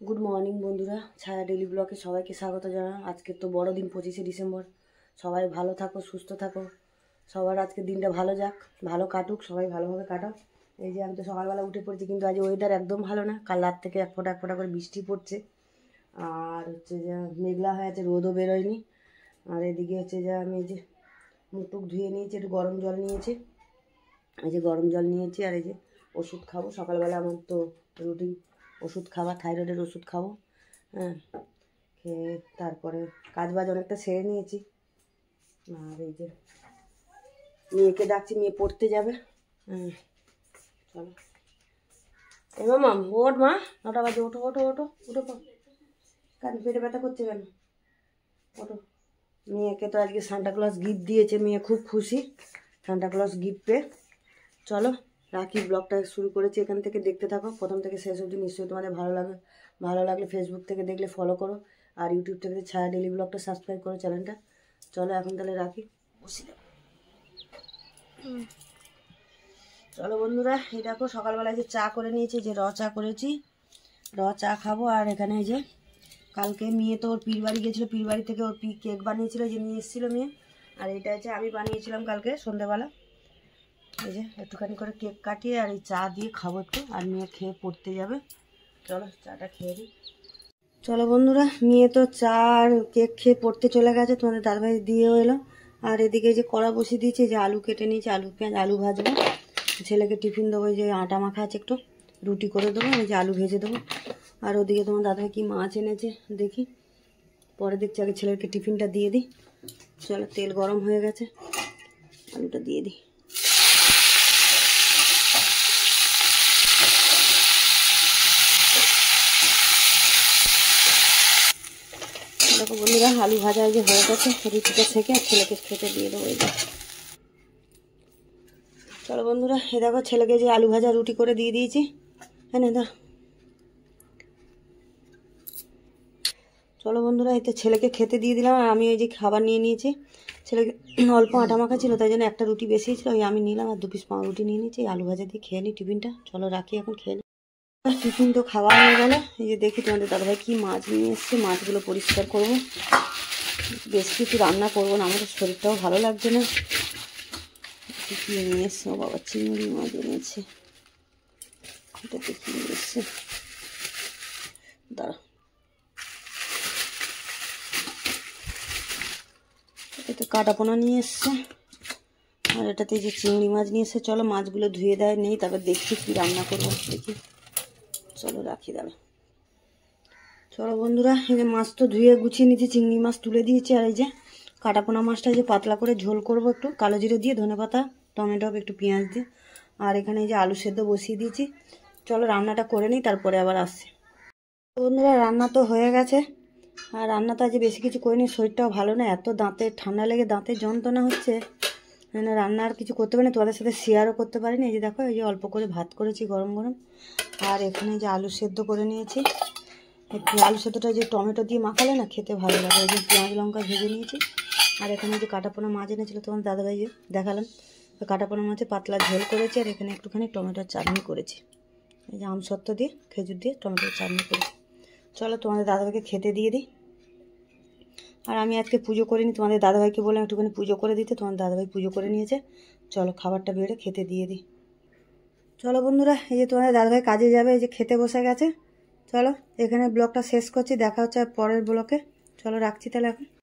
Good morning বন্ধুরা, ছায়া daily ব্লগে সবাইকে স্বাগত জানাই। আজকে তো বড়দিন 25শে ডিসেম্বর। সবাই ভালো থাকো, সুস্থ থাকো, সবার আজকে দিনটা ভালো যাক, ভালো কাটুক, সবাই ভালোভাবে কাটাও। এই যে আমি তো সকালবেলা উঠে পড়েছি, কিন্তু আজ ওয়েদার একদম ভালো না। কাল রাত থেকে এক ফোঁটা করে বৃষ্টি পড়ছে, আর হচ্ছে যে মেঘলা হয়ে আছে, রোদও বেরোয়নি। আর এদিকে হচ্ছে যে আমি এই যে মুখ টুক ধুয়ে নিয়েছি, একটু গরম জল নিয়েছি, এই যে গরম জল নিয়েছি। আর এই যে ওষুধ খাবো সকালবেলা, আমার তো রুটিন ওষুধ খাওয়া, থাইরয়েডের ওষুধ খাবো। হ্যাঁ, খেয়ে তারপরে কাজ বাজ অনেকটা সেরে নিয়েছি। আর এই যে মেয়েকে ডাকছি, মেয়ে পড়তে যাবে। হ্যাঁ, চলো এই মাম ওঠ, মা 9টা বাজে, ওঠো ওঠো ওঠো উঠো, কেন পেটে ব্যথা করছে কেন? ওঠো। মেয়েকে তো আজকে সান্টা ক্লজ গিফট দিয়েছে, মেয়ে খুব খুশি সান্টা ক্লজ গিফট পেয়ে। চলো রাখি, ব্লগটা শুরু করেছি, এখান থেকে দেখতে থাকো প্রথম থেকে শেষ অবধি। নিশ্চয়ই তোমাদের ভালো লাগলে ফেসবুক থেকে দেখলে ফলো করো, আর ইউটিউব থেকে ছায়া ডেলি ব্লগটা সাবস্ক্রাইব করো চ্যানেলটা। চলো এখন তাহলে রাখি, বসে যাও। চলো বন্ধুরা, এই দেখো সকালবেলায় যে চা করে নিয়েছি, যে চা করেছি, চা খাবো। আর এখানে এই যে কালকে মেয়ে তো ওর পীর বাড়ি গেছিলো, পীর বাড়ি থেকে ওর কেক বানিয়েছিল, যে নিয়ে এসেছিলো মেয়ে। আর এটা হচ্ছে আমি বানিয়েছিলাম কালকে সন্ধ্যেবেলা। এই যে একটুখানি করে কেক কাটিয়ে আর এই চা দিয়ে খাবো একটু, আর মেয়ে খেয়ে পড়তে যাবে। চলো চাটা খেয়ে দিই। চলো বন্ধুরা, মেয়ে তো চা আর কেক খেয়ে পড়তে চলে গেছে, তোমাদের দাদাভাই দিয়েও এলো। আর এদিকে যে কড়া বসিয়ে দিয়েছি, যে আলু কেটে নিয়েছি, আলু পেঁয়াজ আলু ভাজবো, ছেলেকে টিফিন দেবো। যে আটা মাখা আছে, একটু রুটি করে দেবো, এই যে আলু ভেজে দেবো। আর ওদিকে তোমার দাদাভাই কি মাছ এনেছে দেখি, পরে দেখছি, আগে ছেলেকে টিফিনটা দিয়ে দিই। চলো তেল গরম হয়ে গেছে, আলুটা দিয়ে দিই। দেখো বন্ধুরা, আলু ভাজা যে হয়ে গেছে, রুটিটা থেকে ছেলেকে খেতে দিয়ে দেবো। এই চলো বন্ধুরা, এ দেখো ছেলেকে যে আলু ভাজা রুটি করে দিয়ে দিয়েছি। হ্যাঁ না, চলো বন্ধুরা, এই তো ছেলেকে খেতে দিয়ে দিলাম। আর আমি ওই যে খাবার নিয়ে নিয়েছি, ছেলেকে অল্প আটা মাখা ছিল, তাই জন্য একটা রুটি বেশি ছিল, ওই আমি নিলাম। আর 2 পিস পাউরুটি নিয়ে নিয়েছি, আলু ভাজা দিয়ে খেয়ে নিই টিফিনটা। চলো রাখি, এখন খেয়ে নিই। টিফিন তো খাওয়া হয়ে গেল। এই যে দেখি তোমাদের দাদাভাই কি মাছ নিয়ে এসছে, মাছগুলো পরিষ্কার করবো। বেশ কিছু রান্না করবো না, আমাদের শরীরটাও ভালো লাগছে না। কি নিয়ে এসছে? ও বাবা, চিংড়ি মাছ এনেছে। এটাতে কি নিয়ে এসছে, দাঁড়া, এটাতে কাটাপোনা নিয়ে এসছে, আর এটাতে যে চিংড়ি মাছ নিয়ে এসছে। চলো মাছগুলো ধুয়ে দেয় নেই, তারপর দেখছি কি রান্না করবো, দেখি। চলো রাখি, দাঁড়া। চলো বন্ধুরা, এই যে মাছ তো ধুয়ে গুছিয়ে নিয়েছি, চিংড়ি মাছ তুলে দিয়েছি। আর এই যে কাটাপোনা মাছটা যে পাতলা করে ঝোল করব, একটু কালো জিরে দিয়ে, ধনেপাতা, টমেটো, একটু পেঁয়াজ দিয়ে। আর এখানে এই যে আলু সেদ্ধ বসিয়ে দিয়েছি। চলো রান্নাটা করে নিই, তারপরে আবার আসছি। বন্ধুরা, রান্না তো হয়ে গেছে। আর রান্না তো আজ বেশি কিছু করিনি, শরীরটাও ভালো না, এত দাঁতে ঠান্ডা লেগে দাঁতে যন্ত্রণা হচ্ছে, মানে রান্না আর কিছু করতে পারিনি, তোমাদের সাথে শেয়ারও করতে পারিনি। এই যে দেখো, এই যে অল্প করে ভাত করেছি গরম গরম। আর এখানে যে আলু সেদ্ধ করে নিয়েছি, আলু সেদ্ধটা যে টমেটো দিয়ে মাখালে না, খেতে ভালো লাগে। এই যে পেঁয়াজ লঙ্কা ভেজে নিয়েছি। আর এখানে যে কাটাপোনা মাছ এনেছিল তোমার দাদাভাই, যে দেখালাম, কাটাপোনা মাছে পাতলা ঝোল করেছি। আর এখানে একটুখানি টমেটোর চাটনি করেছি, এই যে আমসত্ত্ব দিয়ে, খেজুর দিয়ে টমেটোর চাটনি করেছি। চলো তোমাদের দাদাভাইকে খেতে দিয়ে দিই। আর আমি আজকে পুজো করিনি, তোমাদের দাদাভাইকে বললাম একটুখানি পুজো করে দিতে, তোমার দাদাভাই পুজো করে নিয়েছে। চলো খাবারটা বেড়ে খেতে দিয়ে দিই। চলো বন্ধুরা, এই যে তোমাদের দাদাভাই কাজে যাবে, এই যে খেতে বসে গেছে। চলো এখানে ব্লগটা শেষ করছি, দেখা হচ্ছে পরের ব্লগে। চলো রাখছি তাহলে এখন।